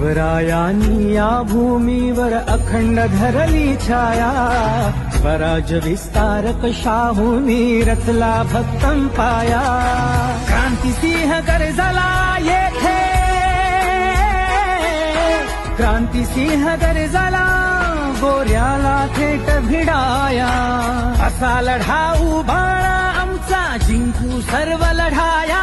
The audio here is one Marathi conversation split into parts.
शिवरायांनी या भूमीवर अखंड धरली छाया, स्वराज विस्तारक शाहूंनी रचला भक्कम पाया. क्रांतिसिंह गरजला येथे, क्रांतिसिंह गरजला गोऱ्याला थेट भिडाया. असा लढा उभाळा आमचा, जिंकू सर्व लढाया.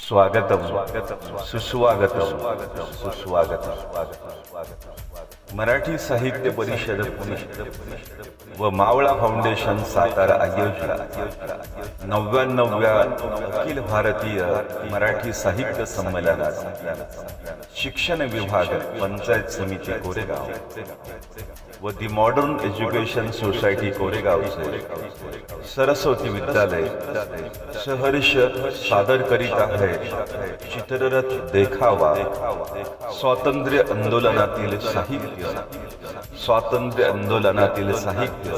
स्वागतम सुस्वागतम सुस्वागतम. मराठी साहित्य परिषद पुणे व मावळा फाउंडेशन सातारा आयोजित 99व्या अखिल भारतीय मराठी साहित्य संमेलनात शिक्षण विभाग, पंचायत समिती कोरेगाव व दी मॉडर्न एज्युकेशन सोसायटी कोरेगावचे सरस्वती विद्यालय सहर्ष सादर करीत आहे चित्ररथ देखावा. स्वातंत्र्य आंदोलनातील साहित्य, स्वातंत्र्य आंदोलनातील साहित्य,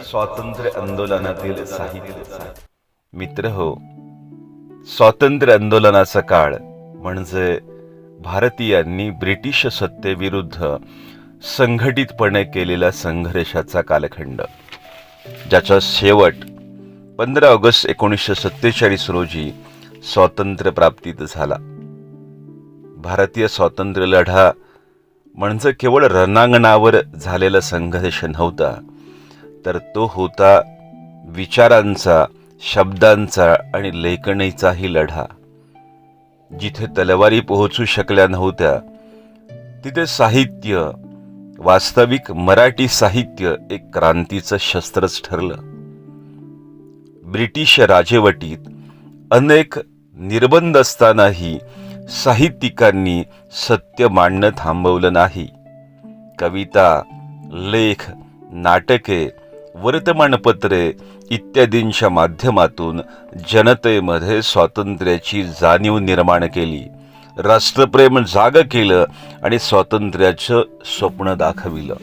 स्वातंत्र्य आंदोलनातील साहित्य. मित्र हो, स्वातंत्र्य आंदोलनाचा काळ म्हणजे भारतीयांनी ब्रिटिश सत्तेविरुद्ध संघटितपणे केलेला संघर्षाचा कालखंड, ज्याचा शेवट 15 ऑगस्ट 1947 रोजी स्वातंत्र्य प्राप्तीत झाला. भारतीय स्वातंत्र्य लढा म्हणजे केवळ रणांगणावर झालेला संघर्ष नव्हता, तर तो होता विचारांचा, शब्दांचा आणि लेखणीचाही लढा. जिथे तलवारी पोहोचू शकल्या नव्हत्या तिथे साहित्य, वास्तविक मराठी साहित्य एक क्रांतीचं शस्त्रच ठरलं. ब्रिटिश राजवटीत अनेक निर्बंध असतानाही साहित्यिकांनी सत्य मांडणं थांबवलं नाही. कविता, लेख, नाटके, वर्तमानपत्रे इत्यादींच्या माध्यमातून जनतेमध्ये स्वातंत्र्याची जाणीव निर्माण केली, राष्ट्रप्रेम जाग केलं आणि स्वातंत्र्याचं स्वप्न दाखविलं.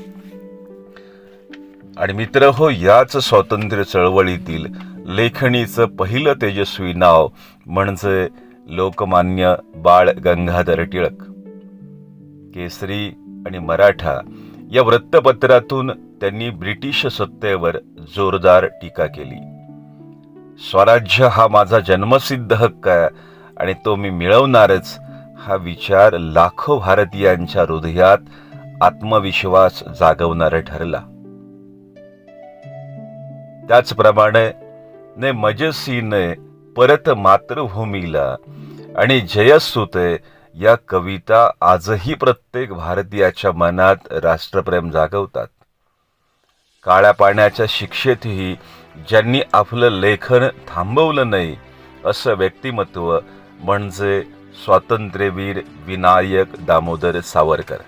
आणि मित्र हो, याच स्वातंत्र्य चळवळीतील लेखणीचं पहिलं तेजस्वी नाव म्हणजे लोकमान्य बाळ गंगाधर टिळक. केसरी आणि मराठा या वृत्तपत्रातून त्यांनी ब्रिटिश सत्तेवर जोरदार टीका केली. स्वराज्य हा माझा जन्मसिद्ध हक्क आहे आणि तो मी मिळवणारच, हा विचार लाखो भारतीयांच्या हृदयात आत्मविश्वास जागवणारा ठरला. त्याचप्रमाणे ने मजसीने परत मातृभूमीला आणि जयस्तुते या कविता आजही प्रत्येक भारतीयाच्या मनात राष्ट्रप्रेम जागवतात. काळ्या पाण्याच्या शिक्षेतही ज्यांनी आपलं लेखन थांबवलं नाही असं व्यक्तिमत्व म्हणजे स्वातंत्र्यवीर विनायक दामोदर सावरकर.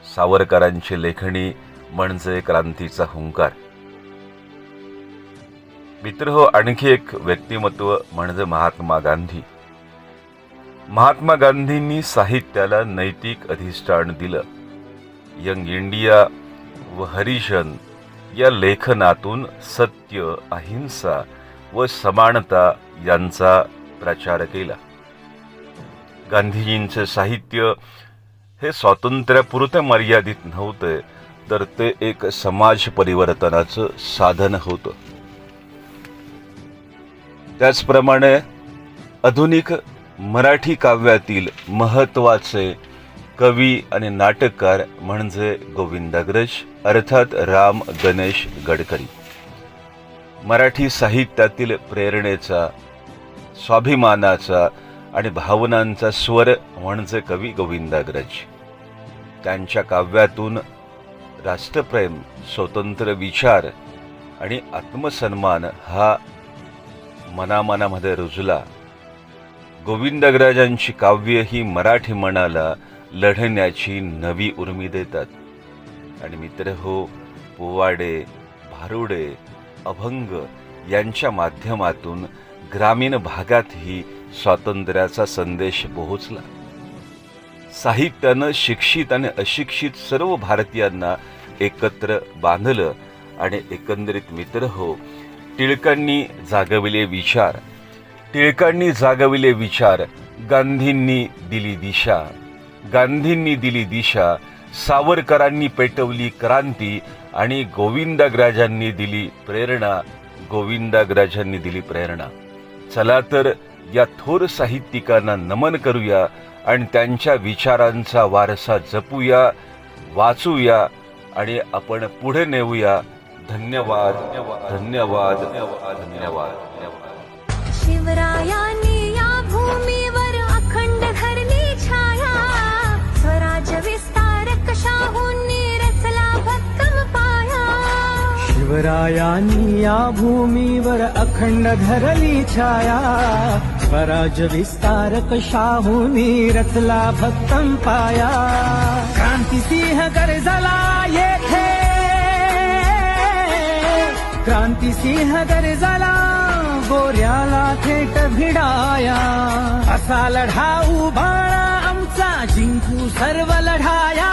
सावरकरांची लेखणी म्हणजे क्रांतीचा हुंकार. मित्र हो, आणखी एक व्यक्तिमत्व म्हणजे महात्मा गांधी. महात्मा गांधींनी साहित्याला नैतिक अधिष्ठान दिलं. यंग इंडिया व हरिजन या लेखनातून सत्य, अहिंसा व समानता यांचा प्रचार केला. गांधीजींचे साहित्य हे स्वातंत्र्यापुरते मर्यादित नव्हते, तर ते एक समाज परिवर्तनाचं साधन होतं. त्याचप्रमाणे आधुनिक मराठी काव्यातील महत्त्वाचे कवी आणि नाटककार म्हणजे गोविंदाग्रज अर्थात राम गणेश गडकरी. मराठी साहित्यातील प्रेरणेचा, स्वाभिमानाचा आणि भावनांचा स्वर म्हणजे कवी गोविंदाग्रज. त्यांच्या काव्यातून राष्ट्रप्रेम, स्वतंत्र विचार आणि आत्मसन्मान हा मनामनामध्ये रुजला. गोविंदाग्रजांची काव्य ही मराठी मनाला लढण्याची नवी उर्मी देतात. आणि मित्र हो, पोवाडे, भारुडे, अभंग यांच्या माध्यमातून ग्रामीण भागातही स्वातंत्र्याचा संदेश पोहोचला. साहित्यानं शिक्षित आणि अशिक्षित सर्व भारतीयांना एकत्र बांधलं आणि एकंदरीत मित्र हो, टिळकांनी जागविले विचार, गांधींनी दिली दिशा, सावरकरांनी पेटवली क्रांती आणि गोविंदाग्रजांनी दिली प्रेरणा. चला तर या थोर साहित्यिकांना नमन करूया आणि त्यांच्या विचारांचा वारसा जपूया, वाचूया आणि आपण पुढे नेऊया. धन्यवाद. शिवरायांनी या भूमीवर अखंड धरली छाया, स्वराज्य विस्तारक शाहूंनी रचला भक्कम पाया. शिवरायांनी या भूमीवर अखंड धरली छाया, स्वराज्य विस्तारक शाहूंनी रचला भक्कम पाया. क्रांतिसिंह गरजला येथे, क्रांतिसिंह गरजला गोऱ्याला थेट भिडाया. असा लढा उभाळा आमचा, जिंकू सर्व लढाया.